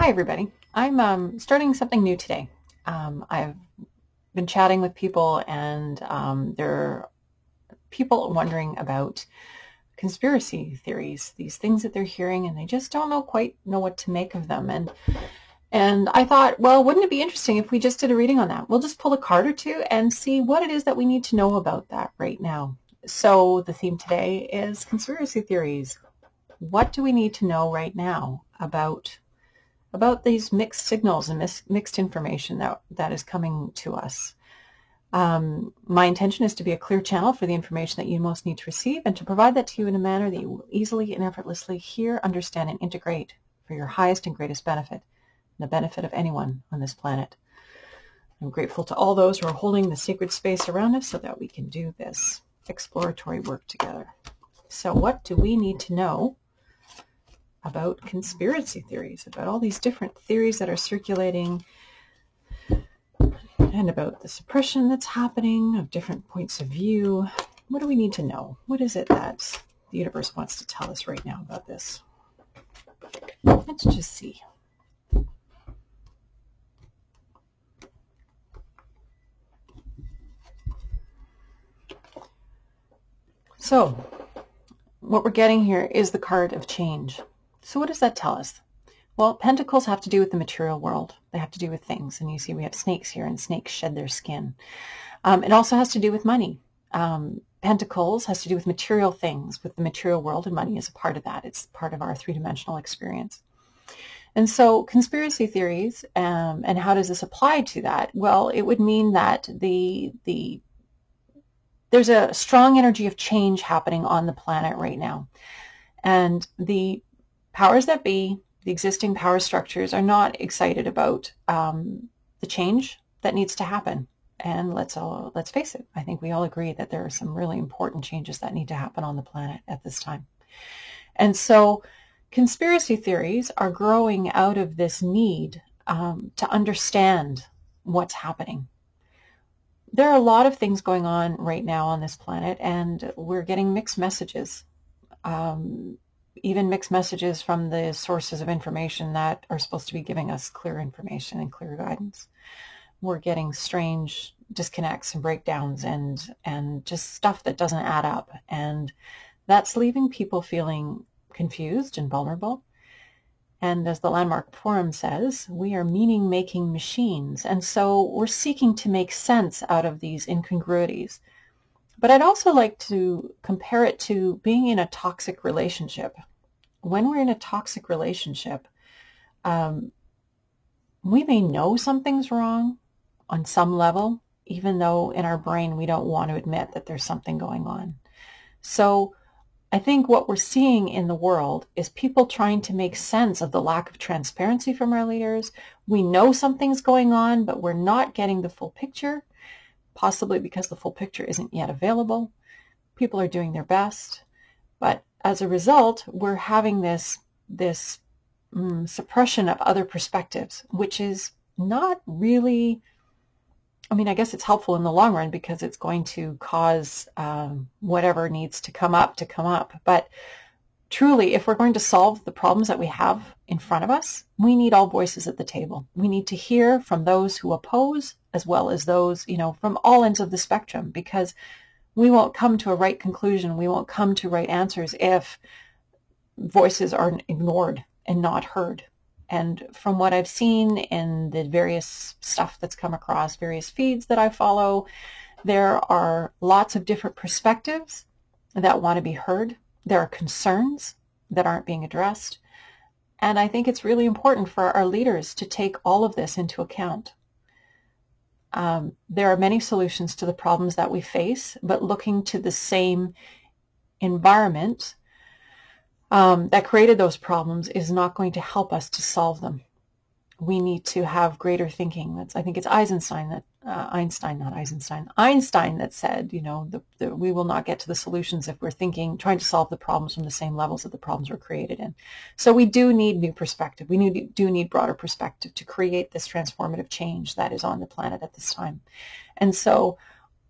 Hi, everybody. I'm starting something new today. I've been chatting with people, and there are people wondering about conspiracy theories, these things that they're hearing, and they just don't quite know what to make of them. And I thought, well, wouldn't it be interesting if we just did a reading on that? We'll just pull a card or two and see what it is that we need to know about that right now. So the theme today is conspiracy theories. What do we need to know right now about these mixed signals and mixed information that is coming to us? My intention is to be a clear channel for the information that you most need to receive, and to provide that to you in a manner that you will easily and effortlessly hear, understand, and integrate for your highest and greatest benefit, and the benefit of anyone on this planet. I'm grateful to all those who are holding the sacred space around us so that we can do this exploratory work together. So what do we need to know about conspiracy theories, about all these different theories that are circulating, and about the suppression that's happening of different points of view? What do we need to know? What is it that the universe wants to tell us right now about this? Let's just see. So, what we're getting here is the card of change. So what does that tell us? Well, pentacles have to do with the material world. They have to do with things. And you see we have snakes here, and snakes shed their skin. It also has to do with money. Pentacles has to do with material things, with the material world, and money is a part of that. It's part of our three-dimensional experience. And so conspiracy theories, and how does this apply to that? Well, it would mean that there's a strong energy of change happening on the planet right now. And the powers that be, the existing power structures, are not excited about the change that needs to happen. And let's face it, I think we all agree that there are some really important changes that need to happen on the planet at this time. And so conspiracy theories are growing out of this need to understand what's happening. There are a lot of things going on right now on this planet, and we're getting mixed messages. Even mixed messages from the sources of information that are supposed to be giving us clear information and clear guidance. We're getting strange disconnects and breakdowns and just stuff that doesn't add up. And that's leaving people feeling confused and vulnerable. And as the Landmark Forum says, we are meaning-making machines. And so we're seeking to make sense out of these incongruities. But I'd also like to compare it to being in a toxic relationship. When we're in a toxic relationship, we may know something's wrong on some level, even though in our brain we don't want to admit that there's something going on. So I think what we're seeing in the world is people trying to make sense of the lack of transparency from our leaders. We know something's going on, but we're not getting the full picture, possibly because the full picture isn't yet available. People are doing their best, but as a result, we're having this suppression of other perspectives, which is not really, I guess it's helpful in the long run because it's going to cause whatever needs to come up. But truly, if we're going to solve the problems that we have in front of us, we need all voices at the table. We need to hear from those who oppose as well as those, from all ends of the spectrum, because we won't come to a right conclusion. We won't come to right answers if voices are ignored and not heard. And from what I've seen in the various stuff that's come across, various feeds that I follow, there are lots of different perspectives that want to be heard. There are concerns that aren't being addressed. And I think it's really important for our leaders to take all of this into account. There are many solutions to the problems that we face, but looking to the same environment that created those problems is not going to help us to solve them. We need to have greater thinking. I think it's Einstein that said, we will not get to the solutions if we're trying to solve the problems from the same levels that the problems were created in. So we do need new perspective. We do need broader perspective to create this transformative change that is on the planet at this time. And so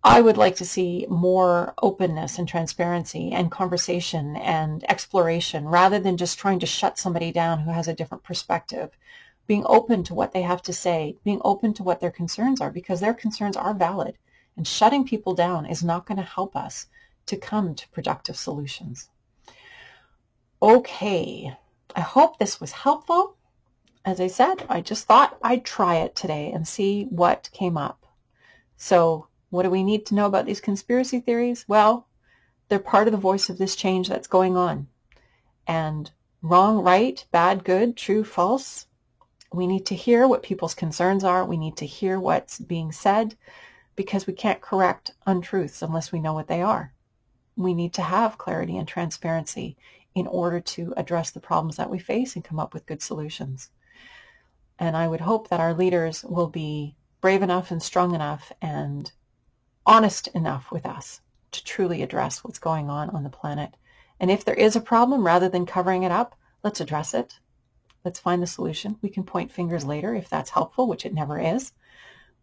I would like to see more openness and transparency and conversation and exploration rather than just trying to shut somebody down who has a different perspective. being open to what they have to say, being open to what their concerns are, because their concerns are valid. And shutting people down is not going to help us to come to productive solutions. Okay, I hope this was helpful. As I said, I just thought I'd try it today and see what came up. So what do we need to know about these conspiracy theories? Well, they're part of the voice of this change that's going on. And wrong, right, bad, good, true, false, we need to hear what people's concerns are. We need to hear what's being said, because we can't correct untruths unless we know what they are. We need to have clarity and transparency in order to address the problems that we face and come up with good solutions. And I would hope that our leaders will be brave enough and strong enough and honest enough with us to truly address what's going on the planet. And if there is a problem, rather than covering it up, let's address it. Let's find the solution. We can point fingers later if that's helpful, which it never is.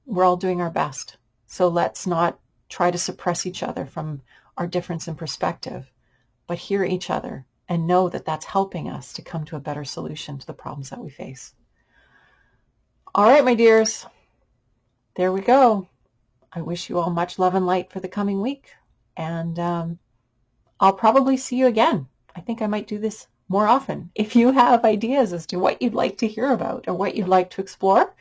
We're all doing our best. So let's not try to suppress each other from our difference in perspective, but hear each other and know that that's helping us to come to a better solution to the problems that we face. All right, my dears, there we go. I wish you all much love and light for the coming week, and I'll probably see you again. I think I might do this more often. If you have ideas as to what you'd like to hear about or what you'd like to explore,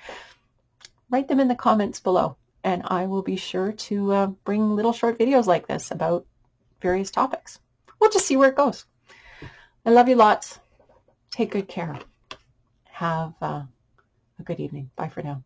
write them in the comments below, and I will be sure to bring little short videos like this about various topics. We'll just see where it goes. I love you lots. Take good care. Have a good evening. Bye for now.